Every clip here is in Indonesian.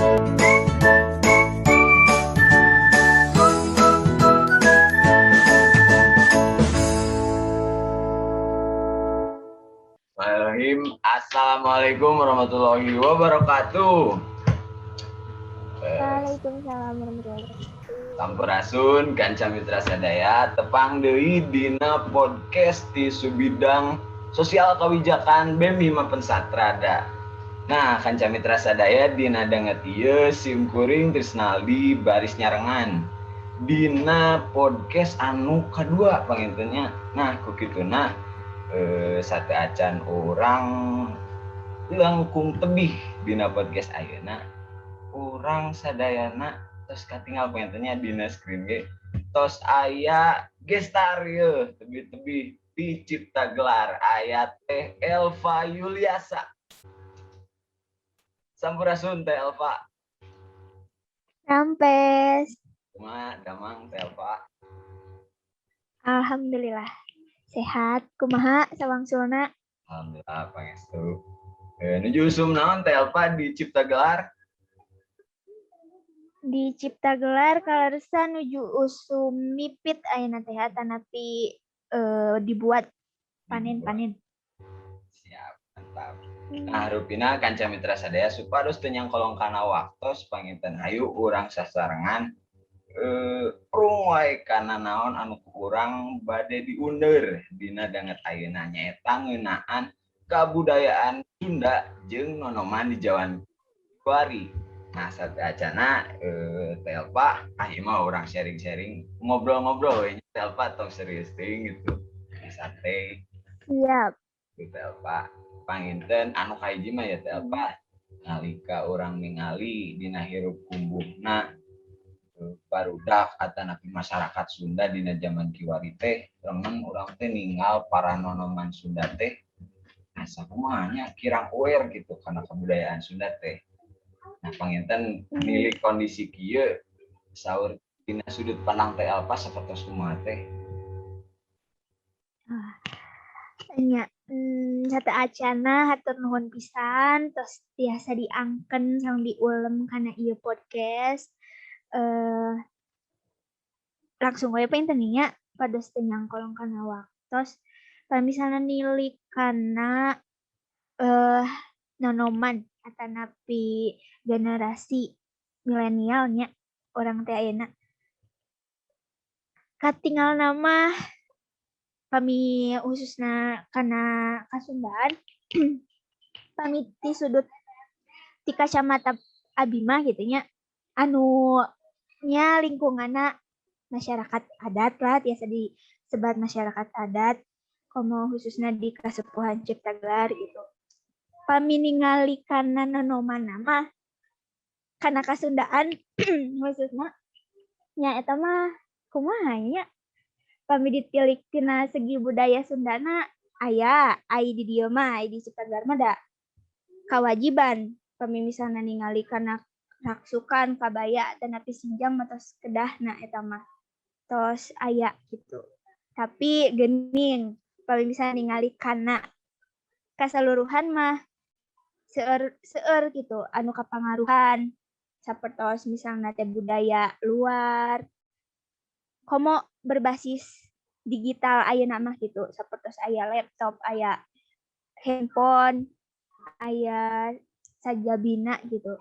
Assalamualaikum warahmatullahi wabarakatuh. Waalaikumsalam warahmatullahi wabarakatuh. Sampurasun kanca mitra sadaya tepang deui dina podcast di subidang sosial kawijakan BEM Himapen Satrada. Nah, kanca mitra sadaya dina danget ieu sim kuring Trisnaldi baris nyarengan. Dina podcast anu kadua pangintennya. Nah, ku kituna sate acan orang langkung tebih dina podcast ayeuna. Urang sadayana tos katinggal pengennya dina screen ge tos aya gestar ye tebih-tebih di Cipta Gelar aya teh Elva Yuliasa. Sampurasun teh Elva. Sampes. Kumaha damang teh Elva? Alhamdulillah sehat. Kumaha sawangsulna? Alhamdulillah pangestu. Nuju usum naon teh Elva di Cipta Gelar? Di Cipta Gelar kalarsa nuju usum mipit ayeuna teh tanapi dibuat panen-panen. Siap, mantap. Nah, rupina kanca mitra sadaya supados teu nyangkolong kana waktos panginten hayu urang sasarengan prung wae kana naon anu urang bade diundur dina danget ayeuna nyaeta ngeunaan kabudayaan Sunda jeung nonoman di Jawa Kuari. Nah, sate acana teh Elva ieu mah urang sharing-sharing ngobrol-ngobrol we teh Elva tong serius teuing gitu. Sate. Siap. Teh Elva panginten anu kahiji mah ya teh Elva nalika urang ningali dina hirup kumbuhna barudak atanapi masyarakat Sunda dina zaman kiwari teh remen urang teh ninggal para nonoman Sunda teh asa kumaha nya kirang aware gitu kana kebudayaan Sunda teh. Nah, panginten milik kondisi kieu saur dina sudut pandang teh Elva sapertos kumaha teh? Nya sate acana hatur nuhun pisan tos tiasa diangken sareng diulem kana ieu podcast. Langsung we painten nya pados teu nyangkolong kana waktos. Misalnya nilik kana nonoman atanapi generasi milenialnya orang teh ayeuna katinggal nama kami khususna kana Kasundaan kami ti sudut ti kacamata abi mah gitu nya anu nya lingkunganna masyarakat adat lah biasa disebat masyarakat adat komo khususna di Kasepuhan Cipta Gelar gitu. Pami ningali kana nonoman nama kana Kasundaan khususna nya eta mah kumaha nya pami ditilik tina segi budaya Sundana aya ai di dieu mah ai di Cipta Gelar mah da kawajiban pami misalna ningali kana raksukan kabaya tanapi sinjang matos kedahna eta mah tos aya gitu. Tapi geuning pami misalna ningali kana kasaluruhan mah seueur gitu anu kapangaruhan sapertos misalnya teh budaya luar komo berbasis digital ayeuna mah gitu sapertos aya laptop aya handphone aya sajabina gitu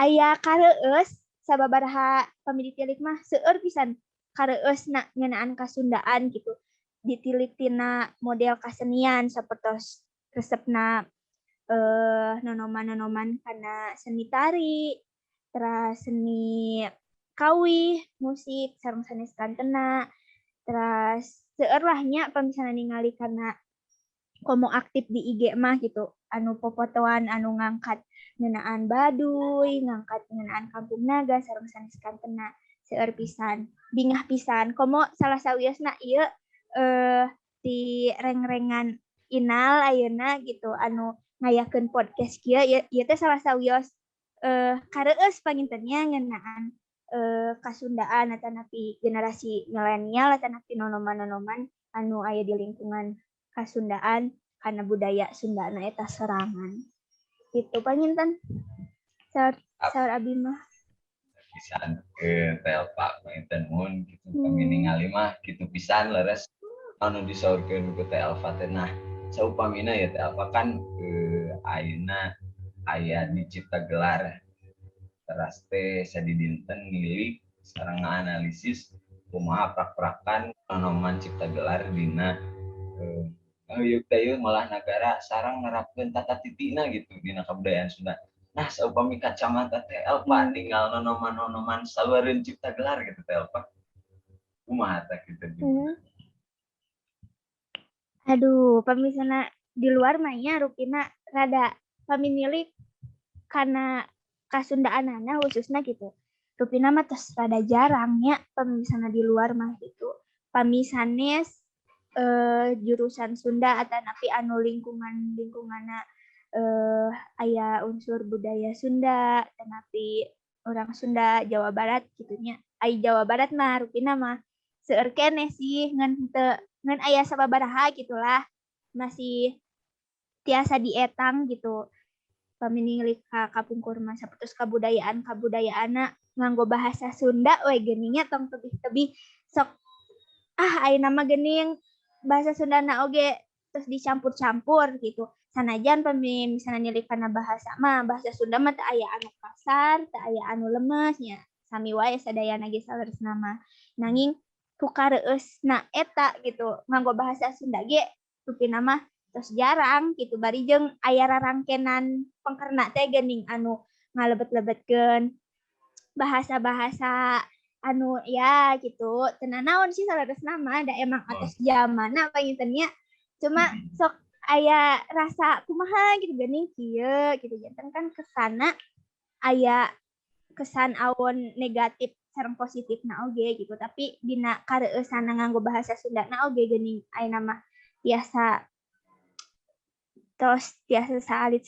aya kareueus sababaraha pami ditilik mah seueur pisan kareueusna ngeunaan Kasundaan gitu ditilik tina model kasenian sapertos resepna nonoman-nonoman kana seni tari, terus seni kawih, musik, sareng sanes kantena, terus seueur lah nya pamisalna ningali kana komo aktif di IG mah gitu, anu popotoan anu ngangkat ngeunaan Baduy, ngangkat ngeunaan Kampung Naga sareng sanes kantena seueur pisan, bingah pisan komo salah sawiosna ieu di reng-rengan Inal ayeuna gitu anu ngayakeun podcast kieu ieu teh salah sawios kareueus pangintennya ngeunaan Kasundaan atanapi generasi milenial atanapi nonoman-nonoman anu aya di lingkungan Kasundaan kana budaya Sundana eta sorangan. Gitu panginten. saur abi mah. Pisan ke Telpa panginten mun gitu kami ningali mah kitu pisan leres anu disaurkeun ku Telpa teh. Nah, saupamina ya Telpa kan ayeuna aya dicipta gelar teras teh sadidinten milik sareng analisis kumaha prak-prakan tanaman cipta gelar dina yuk dayu malah negara sarang nerapkeun tata titina gitu dina kabudayaan Sunda. Nah, saupami kacamata teh Elpa tinggal nonoman-nonoman saluareun cipta gelar gitu teh Elpa. Kumaha teh kitu juga. Aduh, pamisana di luar mainnya rupina rada paminilik karena kasundaanana khususnya gitu. Rupina mah tes rada jarangnya pamisana di luar mah gitu. Pamisanes jurusan Sunda atau napi anu lingkunganna aya unsur budaya Sunda tapi orang Sunda Jawa Barat gitunya. Ai Jawa Barat mah rupina mah seueur keneh sih ngan aya sababaraha gitulah. Masih tiasa dietang gitu. Paminilik kapungkur masa putus kabudayaana nganggo bahasa Sunda we geningnya tong tebih-tebih sok ayeuna mah geuning bahasa Sundana oge terus dicampur-campur gitu. Sanajan misalnya nilik kana bahasa Sunda mah teu aya anu kasar, teu aya anu lemes nya. Sami wae sadayana ge saleresna mah. Nanging ku kareueusna eta gitu nganggo bahasa Sunda ge rupina mah terus jarang gitu bari jeung aya rarangkenan pengkerna teh geuning anu ngalebet-lebetkeun bahasa-bahasa anu ya gitu tenan naon sih saleresna mah da emang atas zamanna pangintennya cuma sok aya rasa kumaha gitu geuning kieu gitu janten kan kesana aya kesan awon negatif sareng positifna oge gitu tapi dina kareueusana nganggo bahasa Sundana oge geuning ayeuna mah biasa terus biasa saalit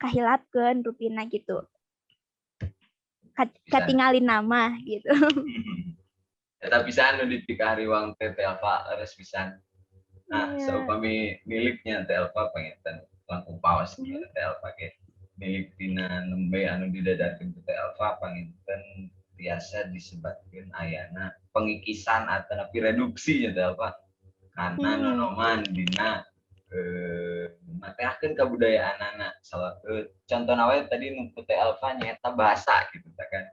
kahilapkeun rupina gitu. Katingalin nama gitu. Eta pisan nu dipikariwang teh Telpa leres pisan. Nah, saupami miliknya Telpa panginten langkung paos kieu Telpa ge. Milik dina nembe anu didadarkeun ku Telpa panginten biasa disebatkeun ayana pengikisan atau reduksi ya Telpa. Karena nonoman dina mateakeun kabudayaan anak salah contoh nawe tadi nu teh Alfa nyaeta bahasa gitu kan.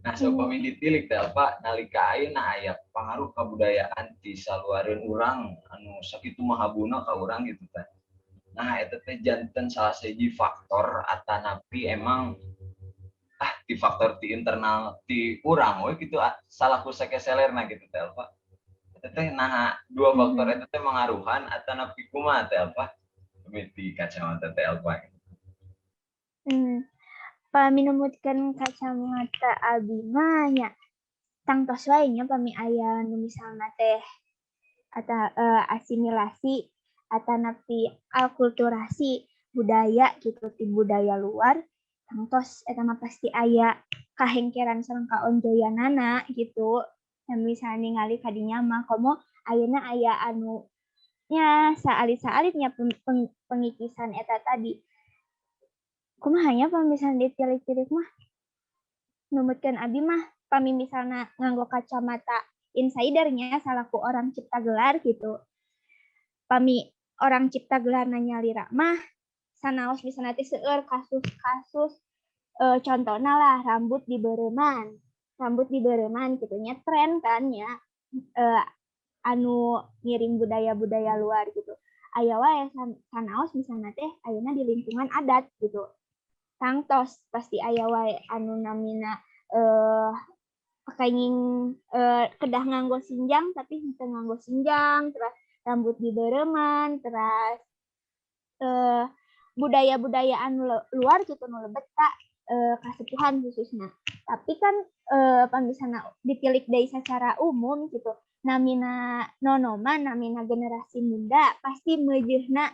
Nah, saupami ditilik teh Alfa nalika ayeuna aya pangaruh kabudayaan ti saluareun urang anu sakitu mahabuna ka urang gitu teh. Nah, eta teh janten salah siji faktor atanapi emang ti faktor ti internal ti urang we gitu salaku sakeselerna gitu teh Alfa. Teteh nah dua faktor itu teh mengaruhan atau napi kumaha teh apa di kacamata teh apa Paminumutkeun kacamata abi mah nya tangtos wae nya pami aya nu misalna teh atau asimilasi atau napi akulturasi budaya gitu ti budaya luar tangtos eta mah pasti aya kahengkeran sareng kaonjoyanana gitu. Yang misalnya ningali kadinya mah komo ayeuna aya anu nya saalit-saalitnya pengikisan eta tadi. Kumaha nya pamisalna ditilik-tilik mah numutkeun abi mah pami misalna nganggo kacamata insidernya salaku orang cipta gelar gitu. Pami orang cipta gelar nyalira mah sanaos misalna teh seueur kasus-kasus contohna lah rambut dibeureman gitu nya tren kan ya anu ngiring budaya-budaya luar gitu. Aya wae sanaos misalna teh ayeuna di lingkungan adat gitu. Tangtos pasti aya wae anu namina kenging kedah nganggo sinjang tapi henteu nganggo sinjang terus rambut dibeureman terus budaya-budaya anu luar gitu nu lebet ka kasepuhan khususnya. Tapi kan pamisana ditilik deui secara umum gitu. Namina nonoman, namina generasi muda pasti meujeuhna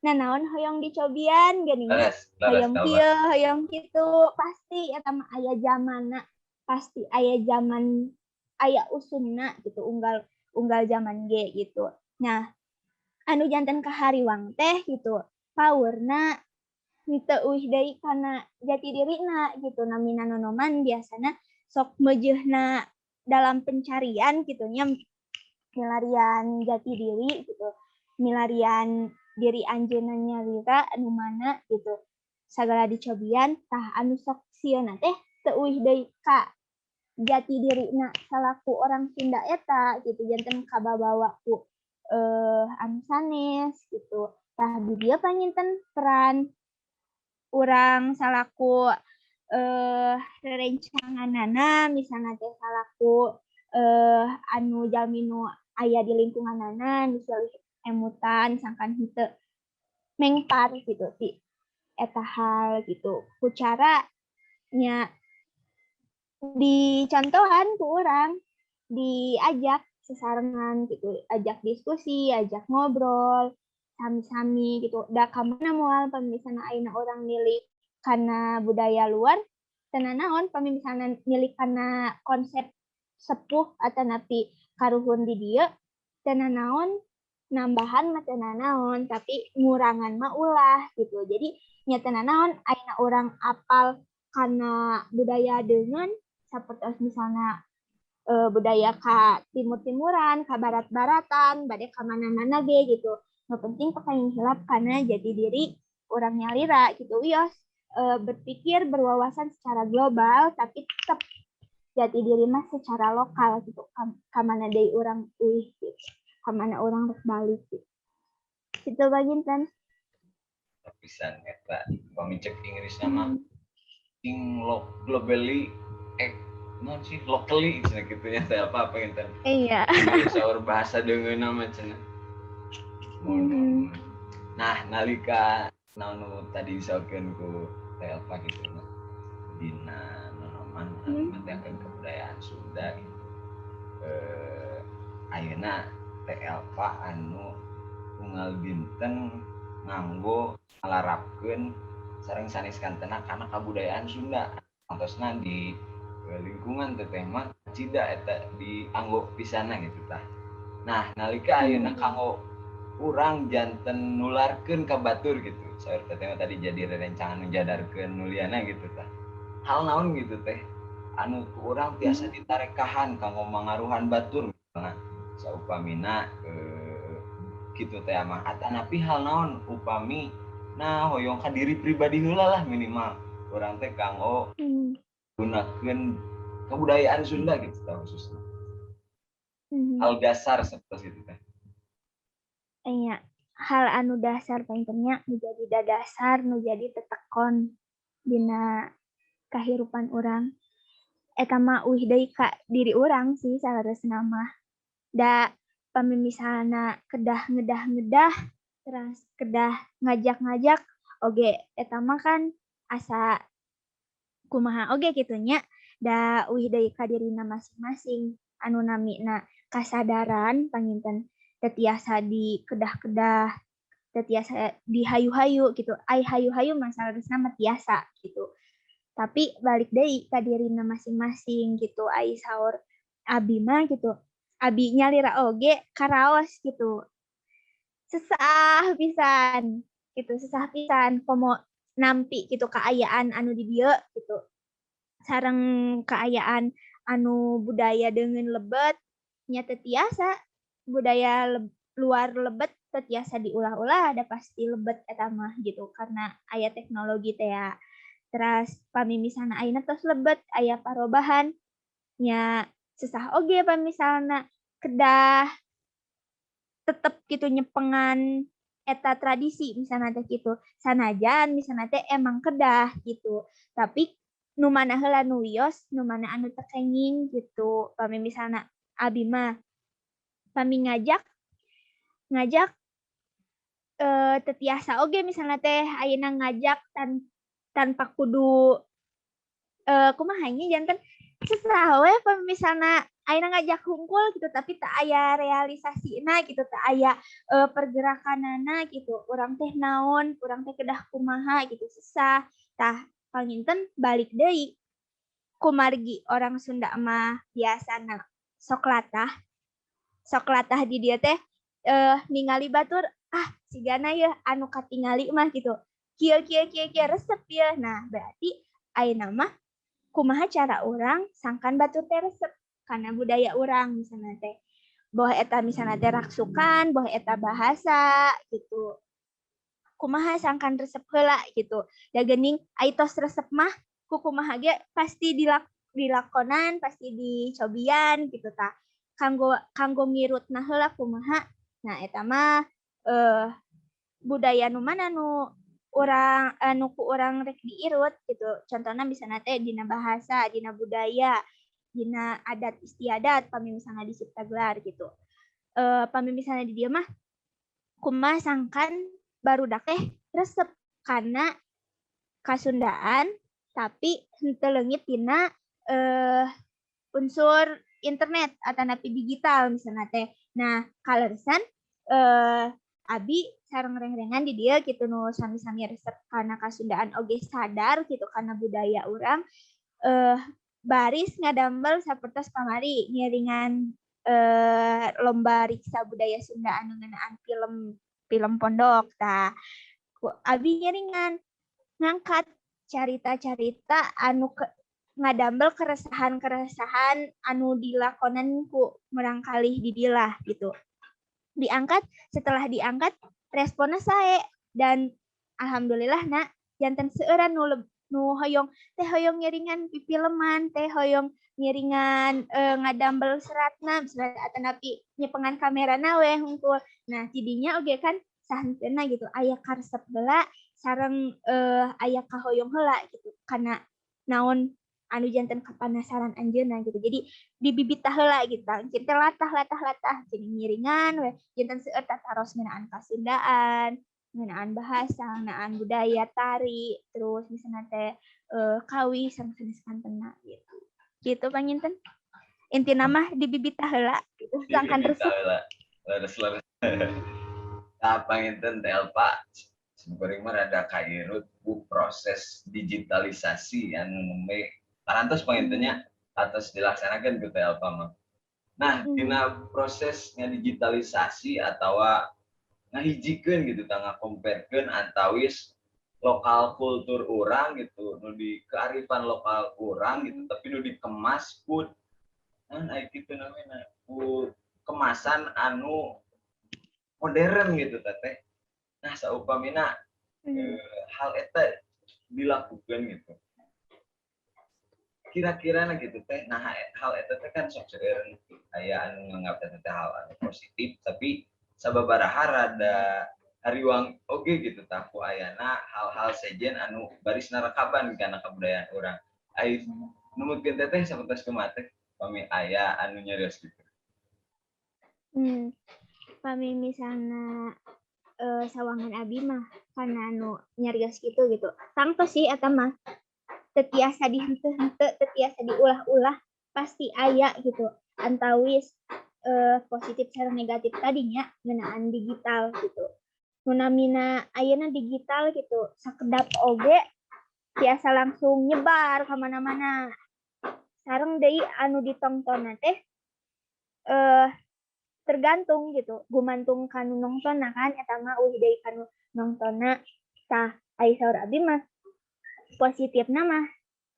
nanaon hoyong dicobian geuning hoyong kieu, hoyong kitu pasti eta mah aya zamanna. Pasti aya zaman aya usumna gitu unggal zaman ge gitu. Nah, anu janten kahariwang teh gitu. Paurna henteu euih deui kana jati dirina gitu. Namina nonoman biasana sok meujeuhna dalam pencarian gitu nya, milarian jati diri gitu, milarian diri anjeunna nyalira anu mana gitu. Sagala dicobian tah anu sok sieuna teh teu euih deui ka jati dirina salaku orang Sunda eta gitu, janten kababawa ku anu sanes gitu. Tah di dieu panginten peran urang salaku rerencanganana misalna teh salaku anu jalmi nu aya di lingkunganana misalnya emutan sangkan henteu mengpar gitu ti eta hal gitu. Ku cara nya dicontohan ku urang, diajak sesarengan gitu, ajak diskusi, ajak ngobrol, sami-sami gitu. Da ka mana moal pamisalna ayeuna urang nilik kana budaya luar, teu naon pami misalna nilik kana konsep sepuh atanapi karuhun di dieu, teu naon nambahan mah teu naon, tapi ngurangan mah ulah gitu. Jadi nya teu naon ayeuna urang apal kana budaya deungeun sapertos misalna budaya ka timur-timuran, ka barat-baratan, bade ka mana-mana ge gitu. Nu penting pakaing hilap kana jati diri urang nyalira gitu. Wios berpikir berwawasan secara global tapi tetap jati diri mah secara lokal gitu. Ka mana deui urang euih gitu. Ka mana urang rek balik gitu. Kitu baginten. Pisan eta pami cek Inggrisna mah globally non sih locally cenah kitu nya teh apa enten. Iya. Saur bahasa deungeunna mah cenah. Nah, nalika naon tadi disaurkeun ku teh apa gitu mah. Dina nonoman anu mentingkeun kebudayaan Sunda gitu. Ayeuna teh Elpa anu unggal dinten nganggo ngalarapkeun sareng sanes kantena kana kabudayaan Sunda. Antosna di lingkungan teh mah cida eta dianggo pisana gitu tah. Nah, nalika ayeuna kanggo urang janten nularkeun ka batur gitu. Saur teh tadi jadi rerencangan njadarkeun nuliana gitu tah. Hal naon gitu teh anu ku urang biasa ditarekahan kanggo mangaruhan batur misalna saupamina gitu teh mah atanapi hal naon upami nah hoyong ka diri pribadi heula lah minimal urang teh kanggo gunakeun kebudayaan Sunda gitu tah khususna. Hal dasar seperti itu teh. Iya, hal anu dasar pentingnya nu jadi dadasar nu jadi tetekon dina kahirupan urang. Eta mah euih deui ka diri urang sih saleresna mah. Da pami misalna kedah ngedah-ngedah terus kedah ngajak-ngajak oge eta mah kan asa kumaha oge kitu nya da euih deui ka dirina masing-masing anu namina kasadaran panginten teu tiasa dikedah-kedah, teu tiasa dihayu-hayu gitu. Ai hayu-hayu mah saleresna mah tiasa gitu. Tapi balik deui ka dirina masing-masing gitu. Ai saur abi mah gitu. Abi nyalira oge karaos gitu. Susah pisan gitu, susah pisan komo nampi gitu kaayaan anu di dieu gitu. Sareng kaayaan anu budaya deungeun lebet nya teu tiasa budaya luar lebet teu tiasa diulah-ulah da pasti lebet eta mah gitu karena aya teknologi teh ya. Terus pami misalna ayeuna tos lebet aya parobahan nya susah oge pamisalna kedah tetep gitu nyepengan eta tradisi misalna teh gitu. Sanajan misalna teh emang kedah gitu. Tapi nu mana heula nu wios, nu mana anu teu kenging gitu. Pami misalna abi mah pami ngajak teu tiasa oge misalna teh ayeuna ngajak tanpa kudu kumaha nya janten susah we pami misalna ayeuna ngajak hungkul gitu tapi teu aya realisasina gitu, teu aya pergerakanana gitu. Urang teh naon, urang teh kedah kumaha gitu susah. Tah panginten balik deui kumargi orang Sunda mah biasana sok latah di dieu teh ningali batur sigana yeuh anu katingali mah gitu. kieu resep ya. Nah, berarti ayeuna mah kumaha cara orang sangkan batur teh resep karena budaya orang misalnya teh. Boh eta misalnya teh raksukan, boh eta bahasa gitu. Kumaha sangkan resep heula gitu. Da geuning aitos resep mah kumaha ge pasti dilakonan, pasti dicobian gitu ta. Kanggo ngirutna heula kumaha. Nah, eta mah budaya nu mana nu orang anu ku orang rek diirut gitu. Contohnya misalnya teh dina bahasa, dina budaya, dina adat istiadat pami misalnya di cipta gelar gitu. Pami misalnya di dieu mah kumaha sangkan barudak teh resep karena kasundaan tapi henteu leungit dina unsur internet atau napi digital misalnya teh. Nah, kaleresan abi sareng reng-rengan di dia gitu nu sami-sami resep karena kasundaan oge sadar gitu karena budaya orang baris ngadambel sapertos kamari ngiringan lomba riksa budaya Sunda anu ngeunaan film pondok tah abi ngiringan ngangkat carita-carita anu ngadambel keresahan-keresahan anu dilakonan ku merangkali di dilah gitu. Setelah diangkat responnya sae dan alhamdulillah nak jantan seueuran nu hoyong ngiringan pipilman teh hoyong ngiringan ngadambel seratna atanapi nyepengan kamerana we hungkul. Nah, tidinya oge kan sahenteuna gitu aya karesep heula sareng aya kahoyong heula gitu karena naon anu jantan kapanasaran anjeunna gitu. Jadi dibibit heula gitu. Kita latah jadi ngiringan we jantan seueur tataros ngeunaan kasundaan, ngeunaan bahasa, ngeunaan budaya tari, terus misalnya teh kawi sareng sanes kantena gitu. Gitu panginten. Intina mah dibibit heula gitu. Sangkan resep. Leres. Tah panginten teh Elpa sebenarnya mah rada kairut ku proses digitalisasi anu nembe parantos pangintennya atas dilaksanakan gitu Elpa mah. Nah, dina proses digitalisasi atau ngahijikeun gitu tah ngakomparkeun antawis lokal kultur orang gitu nu di kearifan lokal orang gitu tapi nu dikemas ku aya kitu namanya ku kemasan anu modern gitu teh. Nah, saupamina hal eta dilakukan gitu. Kira-kira gitu teh. Nah, hal eta teh kan sok seueur aya anu nganggap teh hal anu positif tapi sababaraha rada hariwang oge gitu tah ku ayana hal-hal sejen anu barisna rekaban kana kabudayaan urang. Ai numutkeun teh sapertos kumaha teh pami aya anu nyarios gitu. Pami misalnya sawangan abi mah karena anu nyarios gitu tangtos sih eta mah tetiasa dihenteu-henteu tetiasa diulah-ulah pasti aya gitu antawis positif sareng negatif tadinya ngeunaan digital gitu nu namina ayeuna digital gitu sakedap oge tiasa langsung nyebar ka mana-mana sareng deui anu ditongtonna teh tergantung gitu gumantung kanu nongtonna kan eta mah uih deui kanu nongtonna tah ai saur abi mah positifna mah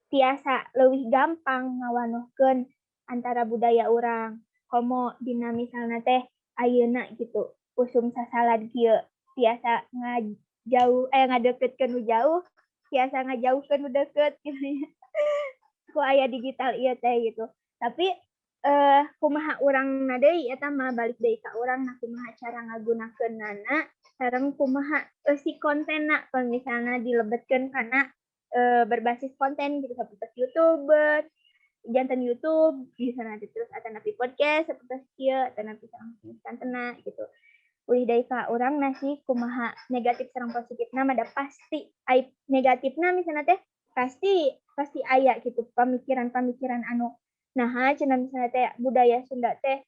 tiasa leuwih gampang ngawanuhkeun antara budaya urang komo dina misalna teh ayeuna gitu usum sasalad kieu tiasa ngadeukeutkeun nu jauh tiasa ngajauhkeun nu deukeut gitu ku aya digital ieu teh gitu tapi kumaha urang na deui eta mah balik deui ka urang nah kumaha cara ngagunakeunana sareng kumaha si kontenna misalnya dilebetkeun kana berbasis konten gitu seperti YouTube, jantan YouTube bisa nanti terus atanapi podcast seperti kieu atanapi kantena gitu. Uih deui ka urang nasi kumaha negatif sareng positifna mah da pasti ai negatifna misalnya teh pasti aya gitu pamikiran-pamikiran anu nah cenah misalnya teh budaya Sunda teh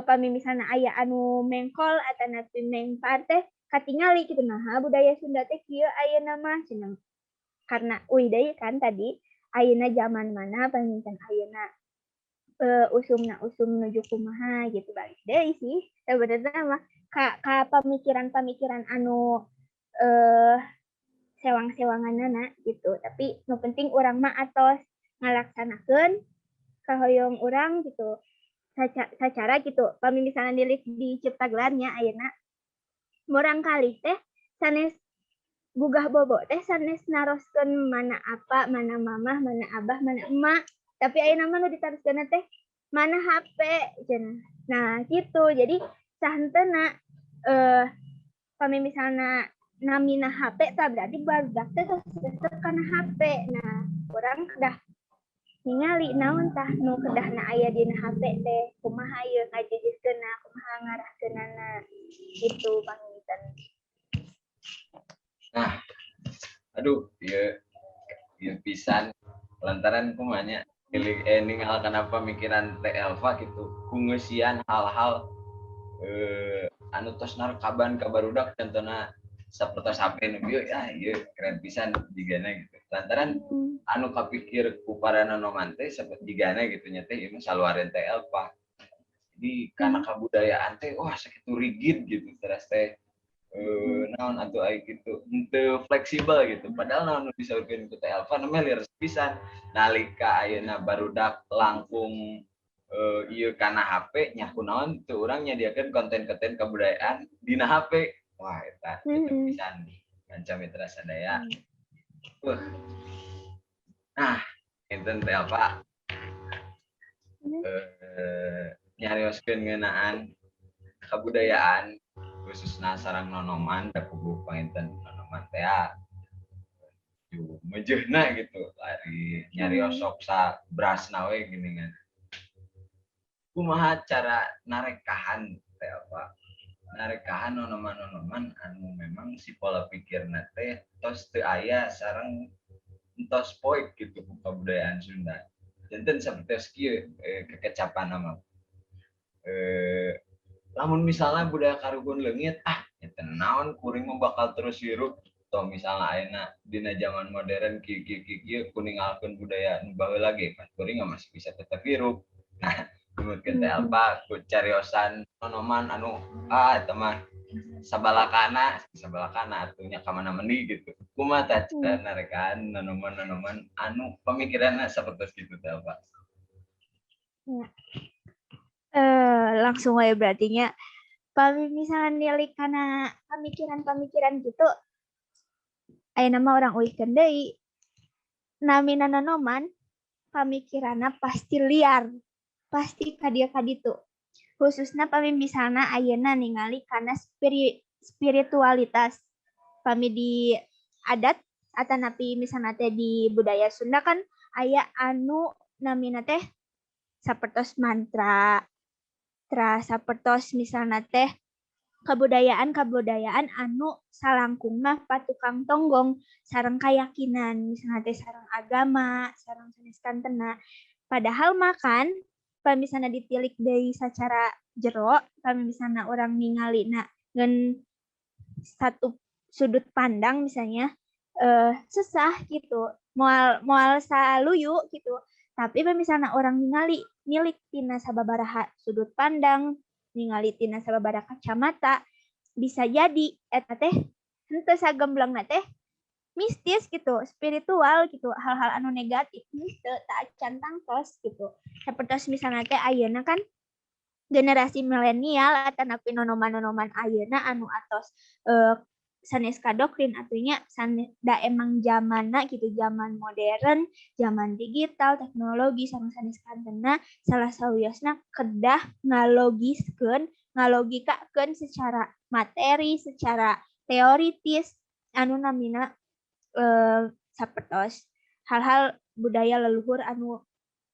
pami misalnya aya anu mengkol atanapi mengpar teh katingali gitu nah budaya Sunda teh kieu ayeuna mah cenah karena deui kan tadi ayeuna zaman mana panginten ayeuna usum nuju kumaha gitu balik deui sih sebenarnya mah ka pamikiran-pamikiran anu sewang-sewanganana gitu. Tapi nu penting urang mah atos ngalaksanakeun kahoyong urang gitu. Sacara gitu. Pami misalnya di Cipta Gelarnya ayeuna murang kali teh sanes gugah bobo teh sanes naroskeun mana apa, mana mamah, mana abah, mana emak. Tapi ayeuna mah nu ditaroskeun teh mana HP cenah. Nah, gitu. Jadi sahenteuna pami misalnya namina HP tah berarti barudak teh tetep kana HP. Nah, urang kedah ningali naon tah nu kedahna aya dina HP teh kumaha ieu ngajejiskeunna, kumaha ngarahkeunana gitu pangingten. Nah, aduh, ieu pisan lantaran kumanya ningal kana pamikiran teh Elva gitu kungeusian hal-hal anu tos narkaban ka barudak contohna sapertos HP nu ieu keren pisan jigana gitu. Lantaran anu kapikir ku para nanoman teh saperti jigana gitu nya teh ieu saluareun teh Elva. Jadi karena kabudayaan teh wah sakitu rigid gitu terus teh naon atuh aya gitu henteu fleksibel gitu. Padahal naon disaurkeun ku teh Elva namanya liar pisan. Nalika ayeuna barudak langkung ieu kana HP nya kunaon teu urang nyadiakeun konten-konten kabudayaan dina HP. Wah eta pisan Kanca Mitra Sadaya. Nah, enten teh apa? Nyarioskeun ngeunaan kabudayaan khususna sareng nonoman da puguh panginten nonoman teh meujeuna gitu lari nyariosok sa brasna we geuningan. Kumaha cara narekahan teh apa? Narekahan nonoman-nonoman anu memang si pola pikirna teh tos teu aya sareng entos poek gitu kabudayaan Sunda. Janten saperti kieu kekecapan nama. Lamun misalnya budaya karuhun leungit eta naon kuring mah bakal terus hirup toh misalnya ayeuna dina zaman modern kieu kuningalkeun budaya nu baheula ge kan kuring masih bisa tetap hirup. Nah, numutkeun teh Alba ku cariosan nonoman anu eta mah sabalakana atunya ka mana meuni gitu. Kumaha tah narekaan nonoman-nonoman anu pamikiranna sapertos kitu teh Alba. Langsung wae berarti nya misalnya nilik kana pamikiran-pamikiran gitu ayeuna mah urang uihkeun deui namina nonoman pamikiranna pasti liar pasti kadieu kaditu khususna pami misalna ayeuna ningali kana spiritualitas pami di adat atanapi misalna teh di budaya Sunda kan aya anu namina teh sapertos mantra terus sapertos misalna teh kebudayaan anu salangkungna patukang tonggong sareng keyakinan misalna teh sareng agama sareng sanes kantena padahal makan pamisalna ditilik deui sacara jero pamisalna orang ningalina ngan satu sudut pandang misalnya susah gitu moal saluyu gitu tapi misalnya orang nilik tina sababaraha sudut pandang ningali tina sababaraha kacamata bisa jadi eta teh henteu sagemblengna teh mistis gitu spiritual gitu hal-hal anu negatif henteu tak acan tangtos gitu sapertos misalnya teh ayeuna kan generasi milenial atanapi nonoman-nonoman ayeuna anu atos sanes kadoktrin atunya da emang zamanna gitu zaman modern zaman digital teknologi sareng sanes kantena salah sawiosna kedah ngalogikakeun secara materi secara teoritis anu namina sapertos hal-hal budaya leluhur anu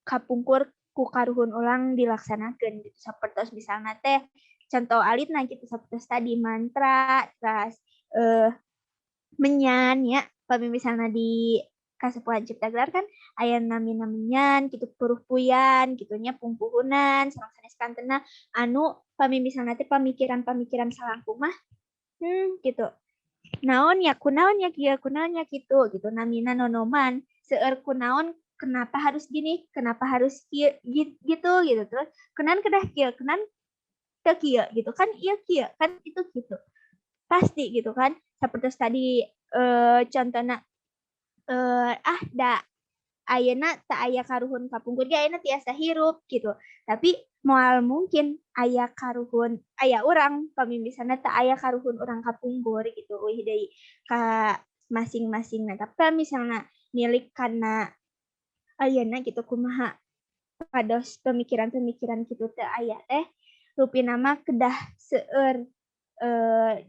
kapungkur ku karuhun ulang dilaksanakeun gitu sapertos misalna teh contoh alitna gitu sapertos tadi mantra terus menyan ya pami misalnya di Kasepuhan Cipta Gelar kan aya namina menyan gitu puruh puyan gitunya pungpuhunan sareng sanes kantena anu pami misalnya teh pamikiran salangkung mah gitu naon ya kieu gitu namina nonoman seueur kunaon kenapa harus gini kenapa harus kieu gitu terus kenan kedah kieu kenan teu kieu gitu kan ieu kieu kan itu gitu pasti gitu kan seperti tadi contohna da ayeuna tak aya karuhun kapungkur ge ayeuna tiasa hirup gitu. Tapi moal mungkin aya karuhun aya urang pamimisana tak aya karuhun urang kapungkur gitu. Euy deui ka masing-masingna. Tapi misalnya nilik kana ayeuna gitu kumaha pados pemikiran-pemikiran kitu teu aya teh rupina mah kedah seueur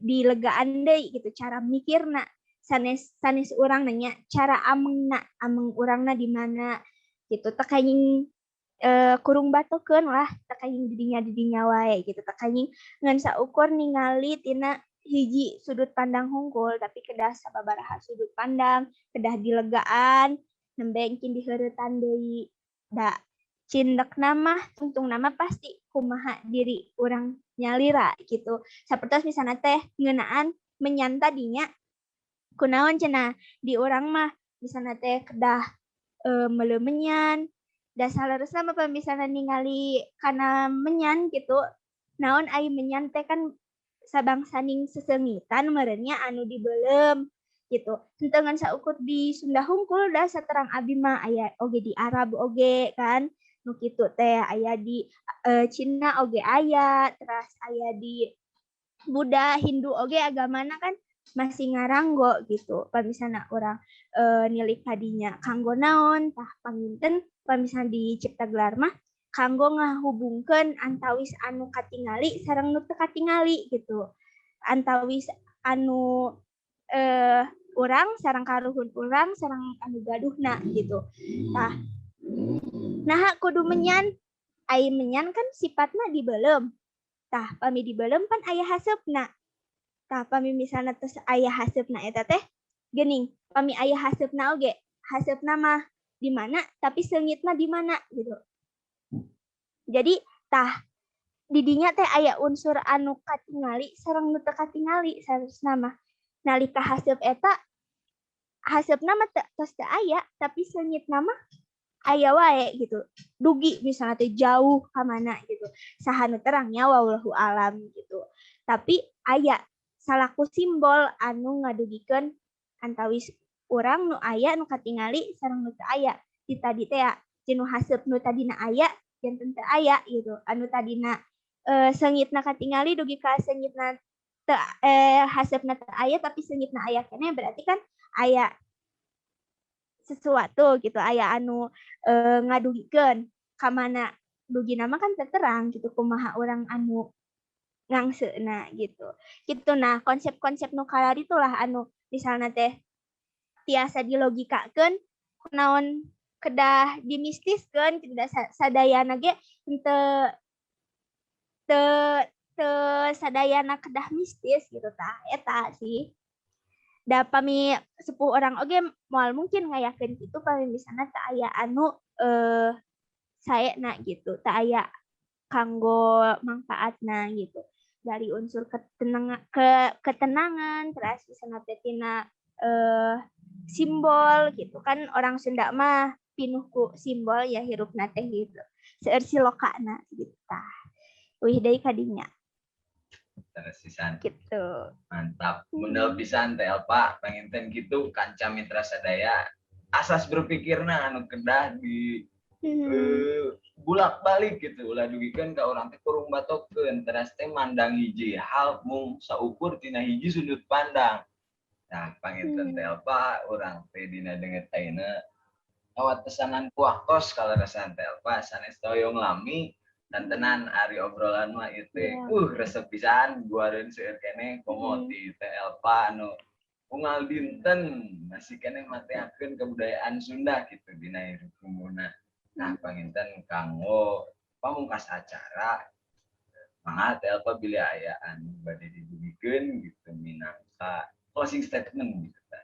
dilegaan deui gitu cara mikirna. Sanes urang nanya cara amengna ameng urangna di mana gitu teu kaying kurung batokeun lah teu kaying didinya wae gitu teu kaying ngan saukur ningali tina hiji sudut pandang hungkul tapi kedah sababaraha sudut pandang kedah dilegaan nembe engkin diheuretan deui da cindekna mah tungtungna mah pasti kumaha diri urang nyalira gitu sapertos misalna teh ngeunaan menyan tadinya kunaon cenah di urang mah misalna teh kedah meuleuh menyan da saleresna mah misalna ningali kana menyan gitu naon ai menyan teh kan sabangsaning sesengitan meureunnya anu dibeulem gitu henteu ngan saukur di Sunda hungkul da saterang abi mah aya oge di Arab oge kan nu kitu teh aya di Cina oge aya terus aya di Buddha Hindu oge agamana kan masih ngaranggo gitu pamisalna urang nilik kadinya kanggo naon tah paminten pamisalna di cipta gelar mah kanggo ngahubungkeun antawis anu katingali sareng nu teu katingali gitu antawis anu urang sareng karuhun urang sareng anu gaduhna gitu tah nah kudu menyan ai menyan kan sifatna dibeulem tah pami dibeulem pan aya haseupna tah pami misalna tos aya haseupna eta teh geuning pami aya haseupna oge haseupna mah di mana tapi seungitna di mana gitu jadi tah didinya teh aya unsur anu katingali sareng nu teu katingali sanesna mah nalika haseup eta haseupna mah tos teu aya tapi seungitna mah aya wae gitu dugi misalnya teh jauh ka mana gitu saha nu terangnya wallahu alam gitu tapi aya salaku simbol anu ngadugikeun antawis urang nu aya nu katingali sareng nu teu aya di tadi teh cenah haseup nu tadina aya janten teu aya gitu anu tadina seungitna katingali dugi ka seungitna teu haseupna teu aya tapi seungitna aya keneh berarti kan aya sesuatu gitu aya anu ngadugikeun ka mana dugina mah kan terang gitu kumaha urang anu ngangseuna gitu. Gitu nah konsep-konsep nu kalari itulah anu misalna teh tiasa dilogikakeun kunaon kedah dimistiskeun tidak sadayana ge henteu teu teu sadayana kedah mistis gitu tah eta sih. Da pami sepuh orang oge moal mungkin ngayakeun kitu pami misalna teu aya anu saena gitu teu aya kanggo mangpaatna gitu dari unsur ketenangan terus misalna teh tina simbol gitu kan orang Sunda mah pinuh ku simbol ya hirupna teh gitu seueur silokana gitu tah euy deui kadinya Terasisan gitu mantap mundal pisan teh Pak panginten gitu kanca mitra sadaya asas berpikirna anu kedah di bulak balik gitu ulah dugikeun ka urang teh kurung batokeun teras teh mandang hiji hal mung saukur tina hiji sudut pandang. Nah panginten teh Pak urang teh dina deungeut ayeuna awat pesanan kuah kos kalarasan teh Pak sanes toyong lami dan tenan ari obrolan mah ieu teh resep pisan guareun seueur keneh komo ti teh Pak anu unggal dinten masih keneh mateakeun kebudayaan Sunda gitu dina hirup umurna. Nah panginten kanggo pamungkas acara mangga teh apa bilih aya anu bade didugikeun gitu minangka closing statement gitu tah.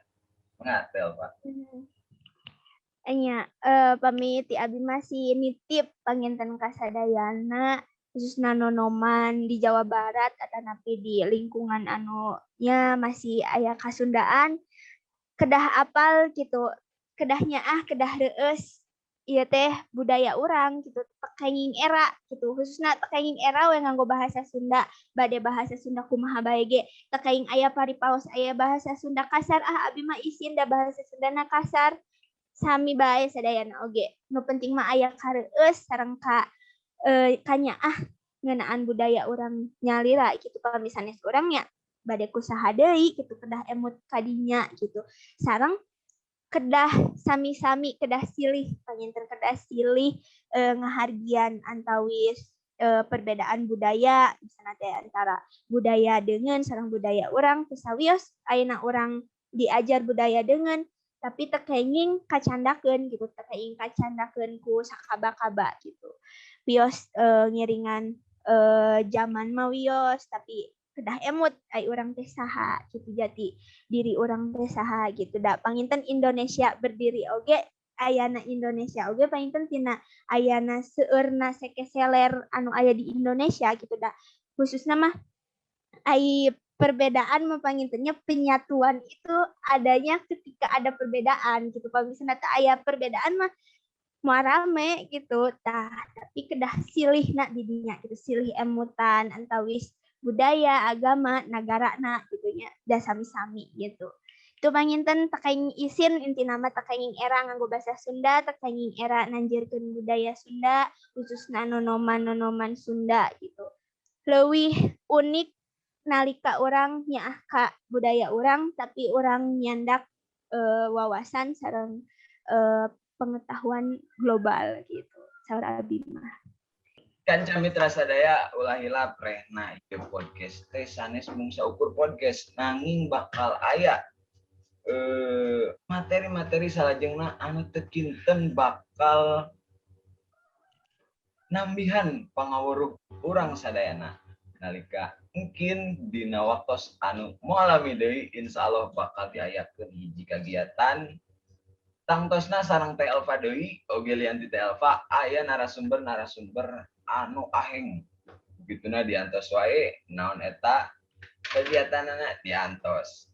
Mangga teh Pak. Nya pami ti abi masih nitip panginten kasadayana khususna nonoman di Jawa Barat atanapi di lingkungan anu nya masih aya kasundaan kedah apal gitu kedahnya kedah reueus iya teh budaya orang gitu tekenging era gitu khususnya tekenging era we nganggo bahasa Sunda bade bahasa Sunda kumaha bae ge tekenging aya paripaos aya bahasa Sunda kasar abi mah isin da bahasa Sundana kasar sami bae sadayana oge nu penting mah aya kareueus sareng kanya ngeunaan budaya orang nyalira gitu kalau misalnya orangnya bade kusaha deui gitu kedah emut kadinya gitu sareng kedah sami-sami kedah silih panginten kedah silih ngahargian antawis perbedaan budaya misalnya teh antara budaya dengan sareng budaya orang tesawios ayeuna orang diajar budaya dengan tapi tekenging kacandakeun gitu tekenging kacandakeun ku sakaba-kaba gitu wios ngiringan zaman mah wios tapi kedah emut ai urang teh saha gitu jati diri orang teh saha gitu da panginten Indonesia berdiri oge ayana Indonesia oge panginten tina ayana seueurna sekeseler anu aya di Indonesia gitu da khususna mah ai perbedaan mah pangintennya penyatuan itu adanya ketika ada perbedaan gitu kalau misalnya tak aya perbedaan mah mau rame gitu tapi kedah silih nak didinya gitu silih emutan antawis budaya agama negara nak gitunya dah sami-sami gitu itu panginten tekenging isin inti nama tekenging era nganggo bahasa Sunda tekenging era nanjirkeun budaya Sunda khususna nonoman Sunda gitu leuwih unik nalika orang nyaah ka budaya orang tapi orang nyandak wawasan sareng pengetahuan global gitu. Saur abi mah. Kanca mitra sadaya ulah hilap rehna ieu podcast teh sanes mung saukur podcast nanging bakal aya materi-materi salajengna anu teu kinten bakal nambihan pangawuruh urang sadayana nalika mungkin dina waktos anu moalami deui insyaallah bakal diayakeun hiji kagiatan tangtosna sareng Teh Elva deui oge lian ti Teh Elva aya narasumber anu aheng begituna diantos wae naon eta kegiatanana diantos